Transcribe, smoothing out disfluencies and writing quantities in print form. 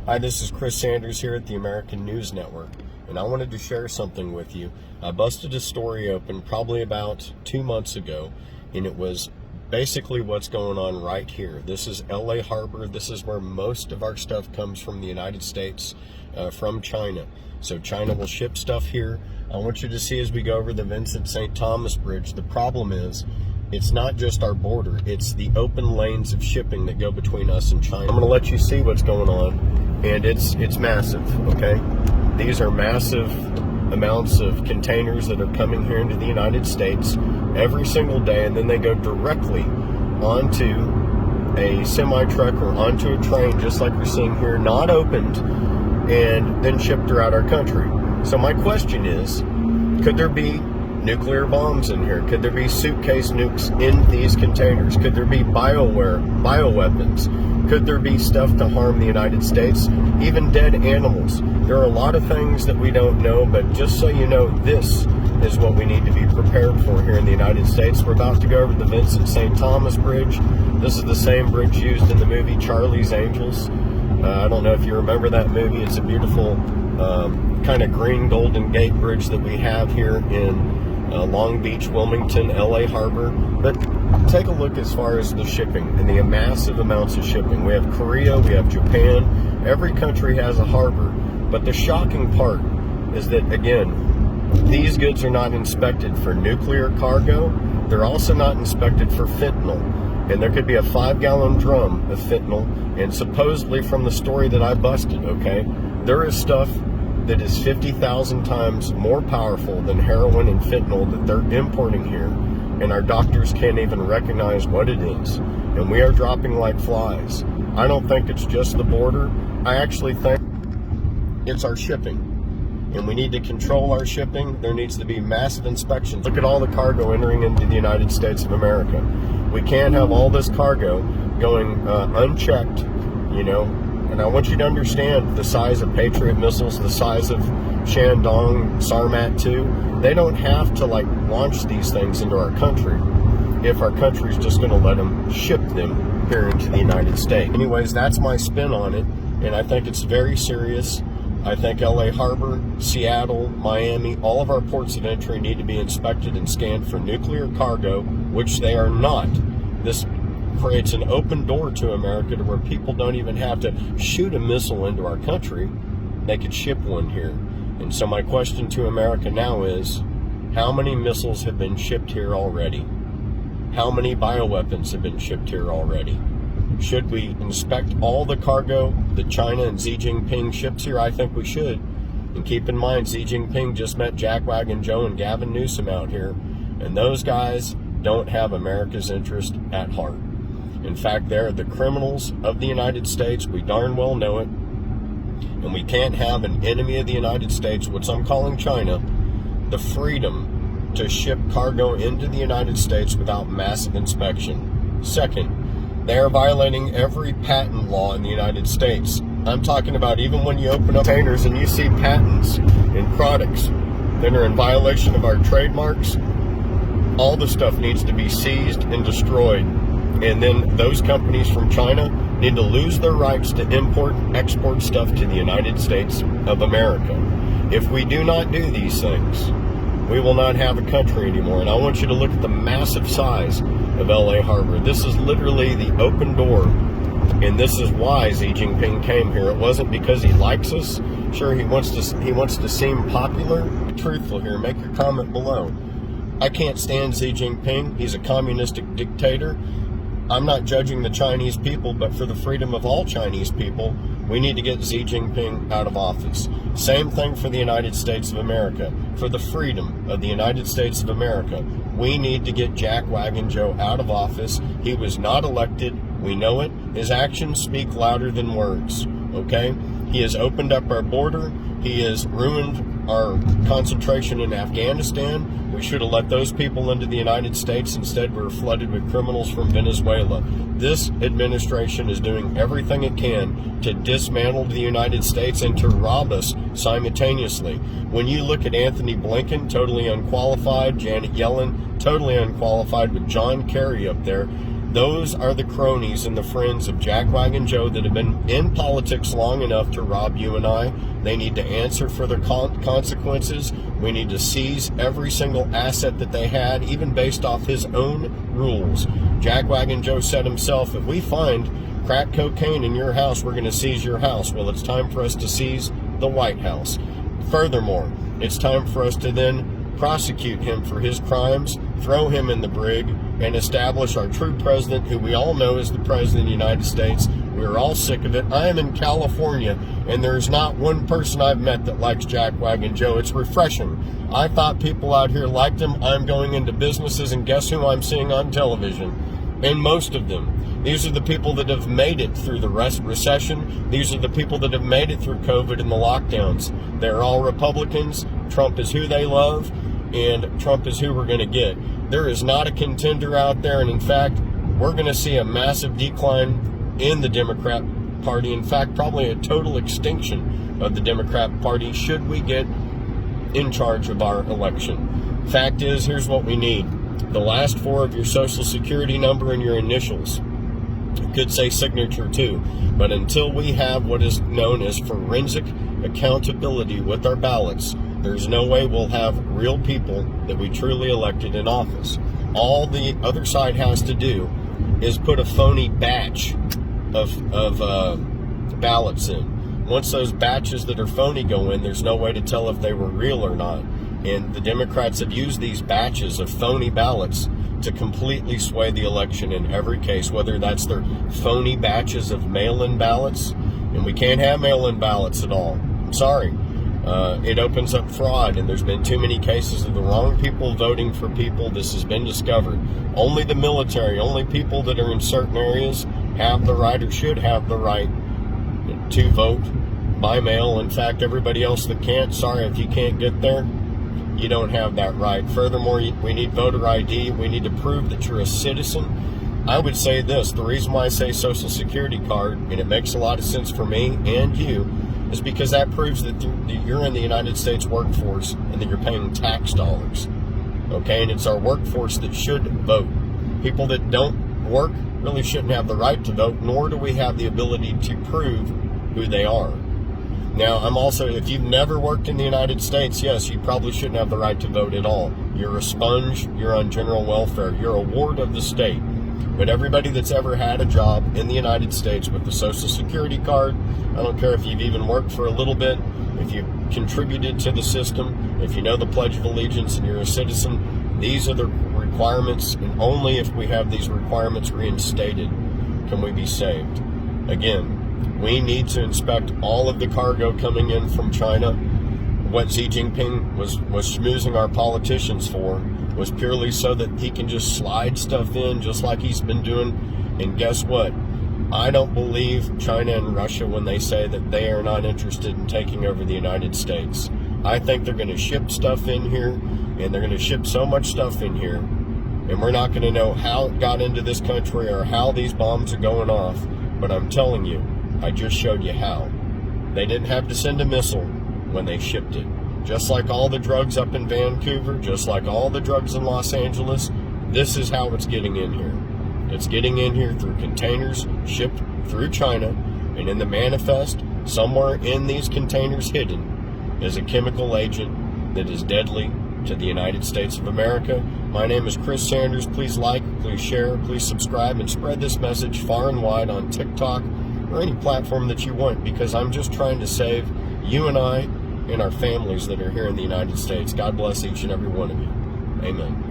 Hi, this is Chris Sanders here at the American News Network, and I wanted to share something with you. I busted a story open probably about 2 months ago, and it was basically what's going on right here. This is LA Harbor. This is where most of our stuff comes from the United States, from China. So China will ship stuff here. I want you to see as we go over the Vincent St. Thomas Bridge, the problem is it's not just our border, it's the open lanes of shipping that go between us and China. I'm going to let you see what's going on, and it's massive, okay? These are massive amounts of containers that are coming here into the United States every single day, and then they go directly onto a semi-truck or onto a train, just like we're seeing here, not opened, and then shipped throughout our country. So my question is, could there be nuclear bombs in here? Could there be suitcase nukes in these containers? Could there be bioweapons? Could there be stuff to harm the United States? Even dead animals. There are a lot of things that we don't know, but just so you know, this is what we need to be prepared for here in the United States. We're about to go over the Vincent St. Thomas Bridge. This is the same bridge used in the movie Charlie's Angels. I don't know if you remember that movie. It's a beautiful kind of green Golden Gate Bridge that we have here in Long Beach, Wilmington, LA Harbor. But take a look as far as the shipping and the massive amounts of shipping. We have Korea, we have Japan. Every country has a harbor. But the shocking part is that, again, these goods are not inspected for nuclear cargo. They're also not inspected for fentanyl. And there could be a 5-gallon drum of fentanyl. And supposedly from the story that I busted, okay, there is stuff that is 50,000 times more powerful than heroin and fentanyl that they're importing here. And our doctors can't even recognize what it is. And we are dropping like flies. I don't think it's just the border. I actually think it's our shipping. And we need to control our shipping. There needs to be massive inspections. Look at all the cargo entering into the United States of America. We can't have all this cargo going unchecked, you know. And I want you to understand the size of Patriot missiles, the size of Shandong, Sarmat 2. They don't have to launch these things into our country if our country's just going to let them ship them here into the United States. Anyways, that's my spin on it, and I think it's very serious. I think LA Harbor, Seattle, Miami, all of our ports of entry need to be inspected and scanned for nuclear cargo, which they are not. This creates an open door to America to where people don't even have to shoot a missile into our country. They could ship one here. And so my question to America now is, how many missiles have been shipped here already? How many bioweapons have been shipped here already? Should we inspect all the cargo that China and Xi Jinping ships here? I think we should. And keep in mind, Xi Jinping just met Jackwagon Joe and Gavin Newsom out here, and those guys don't have America's interest at heart. In fact, they're the criminals of the United States. We darn well know it. And we can't have an enemy of the United States, which I'm calling China, the freedom to ship cargo into the United States without massive inspection. Second, they are violating every patent law in the United States. I'm talking about even when you open up containers and you see patents and products that are in violation of our trademarks, all the stuff needs to be seized and destroyed. And then those companies from China need to lose their rights to import and export stuff to the United States of America. If we do not do these things, we will not have a country anymore. And I want you to look at the massive size of LA Harbor. This is literally the open door. And this is why Xi Jinping came here. It wasn't because he likes us. Sure, he wants to seem popular. Be truthful here. Make your comment below. I can't stand Xi Jinping. He's a communistic dictator. I'm not judging the Chinese people, but for the freedom of all Chinese people, we need to get Xi Jinping out of office. Same thing for the United States of America. For the freedom of the United States of America, we need to get Jackwagon Joe out of office. He was not elected. We know it. His actions speak louder than words, okay? He has opened up our border. He has ruined our concentration in Afghanistan. We should have let those people into the United States. Instead, we're flooded with criminals from Venezuela. This administration is doing everything it can to dismantle the United States and to rob us simultaneously. When you look at Anthony Blinken, totally unqualified, Janet Yellen, totally unqualified, with John Kerry up there, Those are the cronies and the friends of Jackwagon Joe that have been in politics long enough to rob you and I. They need to answer for their consequences. We need to seize every single asset that they had, even based off his own rules. Jackwagon Joe said himself, if we find crack cocaine in your house, we're going to seize your house. Well, it's time for us to seize the White House. Furthermore, it's time for us to then prosecute him for his crimes, throw him in the brig, and establish our true president, who we all know is the president of the United States. We're all sick of it. I am in California, and there's not one person I've met that likes Jackwagon Joe. It's refreshing. I thought people out here liked him. I'm going into businesses, and guess who I'm seeing on television? And most of them. These are the people that have made it through the recession. These are the people that have made it through COVID and the lockdowns. They're all Republicans. Trump is who they love, and Trump is who we're going to get. There is not a contender out there, and in fact, we're going to see a massive decline in the Democrat Party. In fact, probably a total extinction of the Democrat Party should we get in charge of our election. Fact is, here's what we need. The last four of your social security number and your initials. You could say signature too, but until we have what is known as forensic accountability with our ballots, there's no way we'll have real people that we truly elected in office. All the other side has to do is put a phony batch of ballots in. Once those batches that are phony go in, there's no way to tell if they were real or not. And the Democrats have used these batches of phony ballots to completely sway the election in every case, whether that's their phony batches of mail-in ballots, and we can't have mail-in ballots at all. I'm sorry. It opens up fraud, and there's been too many cases of the wrong people voting for people. This has been discovered. Only the military, only people that are in certain areas have the right or should have the right to vote by mail. In fact, everybody else that can't, sorry, if you can't get there, you don't have that right. Furthermore, we need voter ID. We need to prove that you're a citizen. I would say this, the reason why I say Social Security card, and it makes a lot of sense for me and you, is because that proves that you're in the United States workforce and that you're paying tax dollars. Okay, and it's our workforce that should vote. People that don't work really shouldn't have the right to vote, nor do we have the ability to prove who they are. Now, I'm also, if you've never worked in the United States, yes, you probably shouldn't have the right to vote at all. You're a sponge, you're on general welfare, you're a ward of the state. But everybody that's ever had a job in the United States with the Social Security card, I don't care if you've even worked for a little bit, if you've contributed to the system, if you know the Pledge of Allegiance and you're a citizen, these are the requirements, and only if we have these requirements reinstated can we be saved. Again, we need to inspect all of the cargo coming in from China. What Xi Jinping was schmoozing our politicians for was purely so that he can just slide stuff in just like he's been doing. And guess what? I don't believe China and Russia when they say that they are not interested in taking over the United States. I think they're going to ship stuff in here, and they're going to ship so much stuff in here, and we're not going to know how it got into this country or how these bombs are going off. But I'm telling you, I just showed you how. They didn't have to send a missile when they shipped it. Just like all the drugs up in Vancouver, just like all the drugs in Los Angeles, this is how it's getting in here. It's getting in here through containers shipped through China, and in the manifest, somewhere in these containers hidden, is a chemical agent that is deadly to the United States of America. My name is Chris Sanders. Please like, please share, please subscribe, and spread this message far and wide on TikTok or any platform that you want, because I'm just trying to save you and I and our families that are here in the United States. God bless each and every one of you. Amen.